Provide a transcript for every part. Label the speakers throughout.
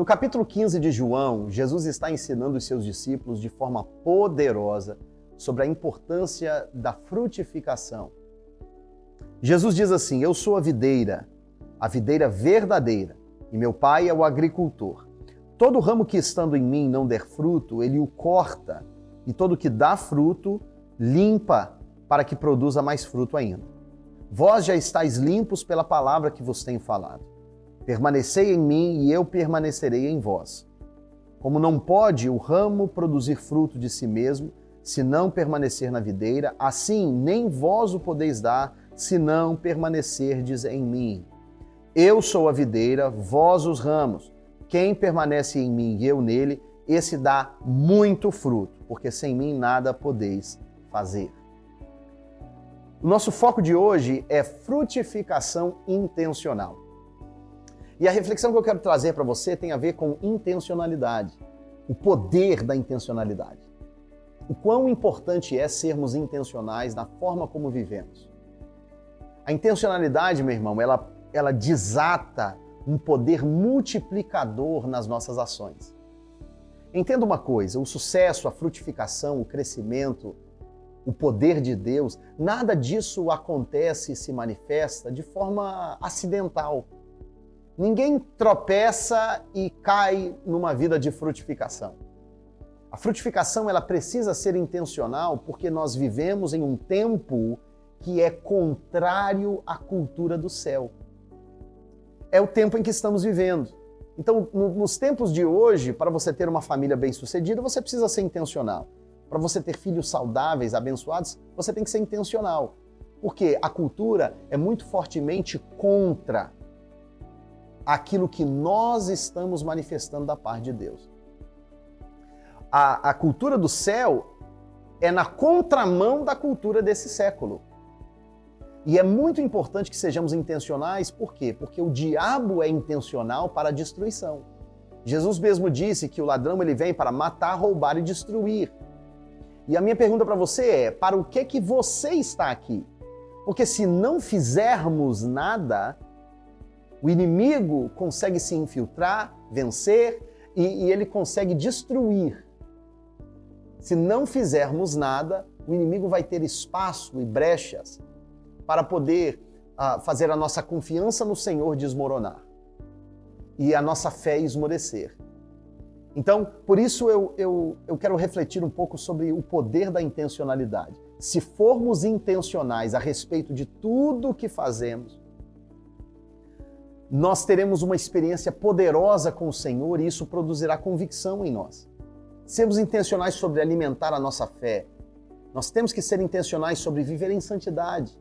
Speaker 1: No capítulo 15 de João, Jesus está ensinando os seus discípulos de forma poderosa sobre a importância da frutificação. Jesus diz assim: eu sou a videira verdadeira, e meu pai é o agricultor. Todo ramo que estando em mim não der fruto, ele o corta, e todo que dá fruto, limpa, para que produza mais fruto ainda. Vós já estáis limpos pela palavra que vos tenho falado. Permanecei em mim e eu permanecerei em vós. Como não pode o ramo produzir fruto de si mesmo, se não permanecer na videira, assim nem vós o podeis dar, se não permanecerdes em mim. Eu sou a videira, vós os ramos. Quem permanece em mim e eu nele, esse dá muito fruto, porque sem mim nada podeis fazer. O nosso foco de hoje é frutificação intencional. E a reflexão que eu quero trazer para você tem a ver com intencionalidade, o poder da intencionalidade. O quão importante é sermos intencionais na forma como vivemos. A intencionalidade, meu irmão, ela desata um poder multiplicador nas nossas ações. Entenda uma coisa, o sucesso, a frutificação, o crescimento, o poder de Deus, nada disso acontece e se manifesta de forma acidental. Ninguém tropeça e cai numa vida de frutificação. A frutificação ela precisa ser intencional porque nós vivemos em um tempo que é contrário à cultura do céu. É o tempo em que estamos vivendo. Então, nos tempos de hoje, para você ter uma família bem-sucedida, você precisa ser intencional. Para você ter filhos saudáveis, abençoados, você tem que ser intencional. Porque a cultura é muito fortemente contra aquilo que nós estamos manifestando da parte de Deus. A cultura do céu é na contramão da cultura desse século. E é muito importante que sejamos intencionais, por quê? Porque o diabo é intencional para a destruição. Jesus mesmo disse que o ladrão ele vem para matar, roubar e destruir. E a minha pergunta para você é, para o que você está aqui? Porque se não fizermos nada, o inimigo consegue se infiltrar, vencer e ele consegue destruir. Se não fizermos nada, o inimigo vai ter espaço e brechas para poder fazer a nossa confiança no Senhor desmoronar e a nossa fé esmorecer. Então, por isso eu quero refletir um pouco sobre o poder da intencionalidade. Se formos intencionais a respeito de tudo o que fazemos, nós teremos uma experiência poderosa com o Senhor e isso produzirá convicção em nós. Sermos intencionais sobre alimentar a nossa fé. Nós temos que ser intencionais sobre viver em santidade.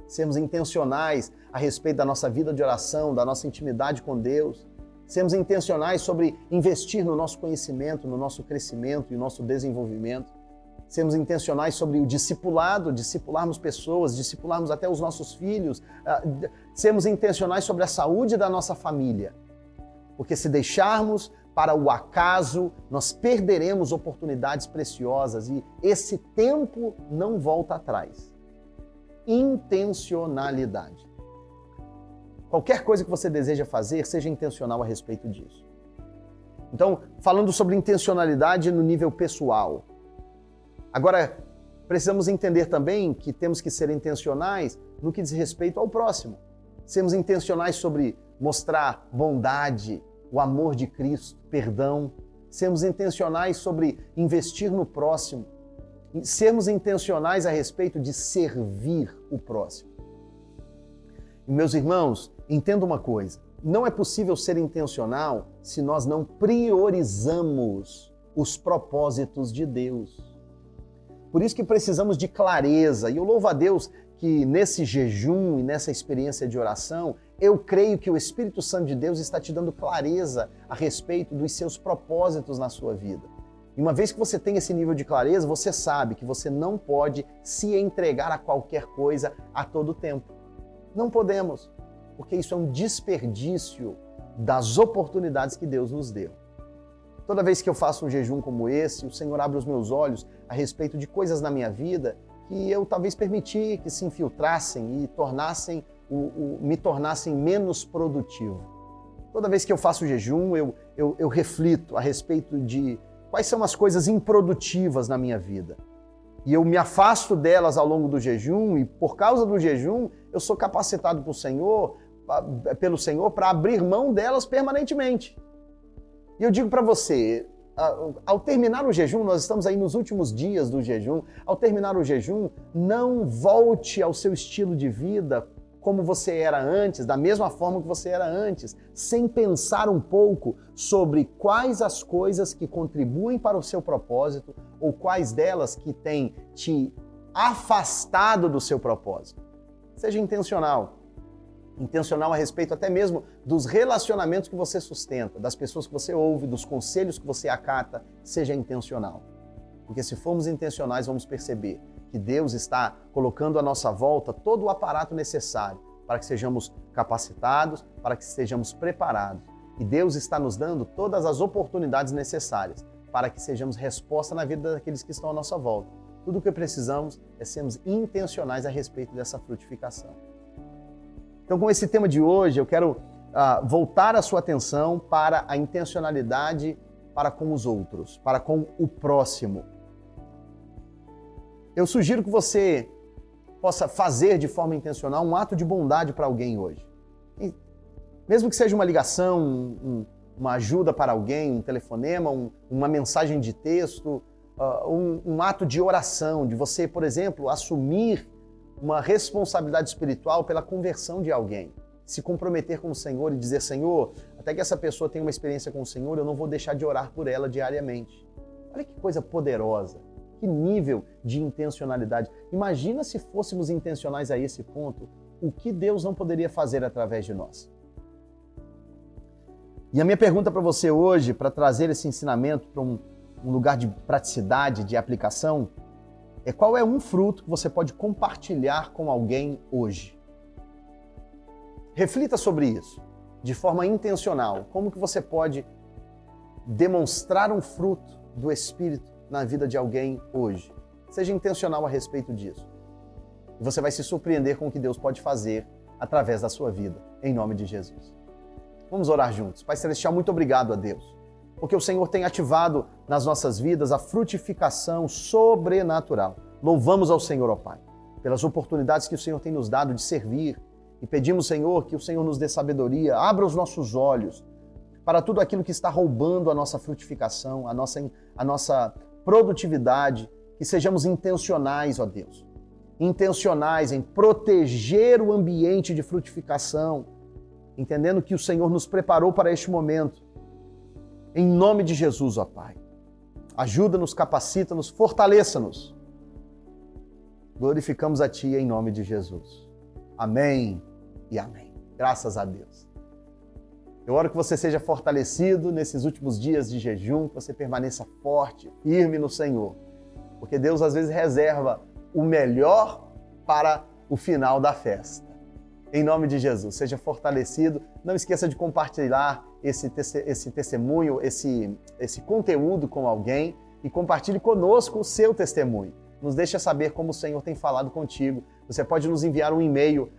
Speaker 1: Sermos intencionais a respeito da nossa vida de oração, da nossa intimidade com Deus. Sermos intencionais sobre investir no nosso conhecimento, no nosso crescimento e no nosso desenvolvimento. Sermos intencionais sobre o discipulado, discipularmos pessoas, discipularmos até os nossos filhos. Sermos intencionais sobre a saúde da nossa família. Porque se deixarmos para o acaso, nós perderemos oportunidades preciosas e esse tempo não volta atrás. Intencionalidade. Qualquer coisa que você deseja fazer, seja intencional a respeito disso. Então, falando sobre intencionalidade no nível pessoal. Agora, precisamos entender também que temos que ser intencionais no que diz respeito ao próximo. Sermos intencionais sobre mostrar bondade, o amor de Cristo, perdão. Sermos intencionais sobre investir no próximo. Sermos intencionais a respeito de servir o próximo. E, meus irmãos, entenda uma coisa. Não é possível ser intencional se nós não priorizamos os propósitos de Deus. Por isso que precisamos de clareza. E eu louvo a Deus que nesse jejum e nessa experiência de oração, eu creio que o Espírito Santo de Deus está te dando clareza a respeito dos seus propósitos na sua vida. E uma vez que você tem esse nível de clareza, você sabe que você não pode se entregar a qualquer coisa a todo tempo. Não podemos, porque isso é um desperdício das oportunidades que Deus nos deu. Toda vez que eu faço um jejum como esse, o Senhor abre os meus olhos a respeito de coisas na minha vida que eu talvez permiti que se infiltrassem e me tornassem menos produtivo. Toda vez que eu faço jejum, eu reflito a respeito de quais são as coisas improdutivas na minha vida. E eu me afasto delas ao longo do jejum, e por causa do jejum, eu sou capacitado pelo Senhor para abrir mão delas permanentemente. E eu digo para você, ao terminar o jejum, nós estamos aí nos últimos dias do jejum, ao terminar o jejum, não volte ao seu estilo de vida como você era antes, da mesma forma que você era antes, sem pensar um pouco sobre quais as coisas que contribuem para o seu propósito ou quais delas que têm te afastado do seu propósito. Seja intencional. Intencional a respeito até mesmo dos relacionamentos que você sustenta, das pessoas que você ouve, dos conselhos que você acata, seja intencional. Porque se formos intencionais, vamos perceber que Deus está colocando à nossa volta todo o aparato necessário para que sejamos capacitados, para que sejamos preparados. E Deus está nos dando todas as oportunidades necessárias para que sejamos resposta na vida daqueles que estão à nossa volta. Tudo o que precisamos é sermos intencionais a respeito dessa frutificação. Então, com esse tema de hoje, eu quero voltar a sua atenção para a intencionalidade para com os outros, para com o próximo. Eu sugiro que você possa fazer de forma intencional um ato de bondade para alguém hoje. E mesmo que seja uma ligação, uma ajuda para alguém, um telefonema, uma mensagem de texto, um ato de oração, de você, por exemplo, assumir uma responsabilidade espiritual pela conversão de alguém. Se comprometer com o Senhor e dizer, Senhor, até que essa pessoa tenha uma experiência com o Senhor, eu não vou deixar de orar por ela diariamente. Olha que coisa poderosa. Que nível de intencionalidade. Imagina se fôssemos intencionais a esse ponto, o que Deus não poderia fazer através de nós. E a minha pergunta para você hoje, para trazer esse ensinamento para um lugar de praticidade, de aplicação, é qual é um fruto que você pode compartilhar com alguém hoje? Reflita sobre isso, de forma intencional. Como que você pode demonstrar um fruto do Espírito na vida de alguém hoje? Seja intencional a respeito disso. E você vai se surpreender com o que Deus pode fazer através da sua vida, em nome de Jesus. Vamos orar juntos. Pai Celestial, muito obrigado a Deus, porque o Senhor tem ativado nas nossas vidas a frutificação sobrenatural. Louvamos ao Senhor, ó Pai, pelas oportunidades que o Senhor tem nos dado de servir, e pedimos, Senhor, que o Senhor nos dê sabedoria, abra os nossos olhos para tudo aquilo que está roubando a nossa frutificação, a nossa produtividade, que sejamos intencionais, ó Deus. Intencionais em proteger o ambiente de frutificação, entendendo que o Senhor nos preparou para este momento. Em nome de Jesus, ó Pai. Ajuda-nos, capacita-nos, fortaleça-nos. Glorificamos a Ti em nome de Jesus. Amém e amém. Graças a Deus. Eu oro que você seja fortalecido nesses últimos dias de jejum, que você permaneça forte, firme no Senhor. Porque Deus às vezes reserva o melhor para o final da festa. Em nome de Jesus, seja fortalecido. Não esqueça de compartilhar esse testemunho, esse conteúdo com alguém e compartilhe conosco o seu testemunho. Nos deixa saber como o Senhor tem falado contigo. Você pode nos enviar um e-mail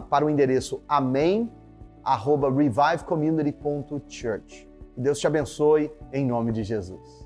Speaker 1: para o endereço amém@revivecommunity.church. Que Deus te abençoe em nome de Jesus.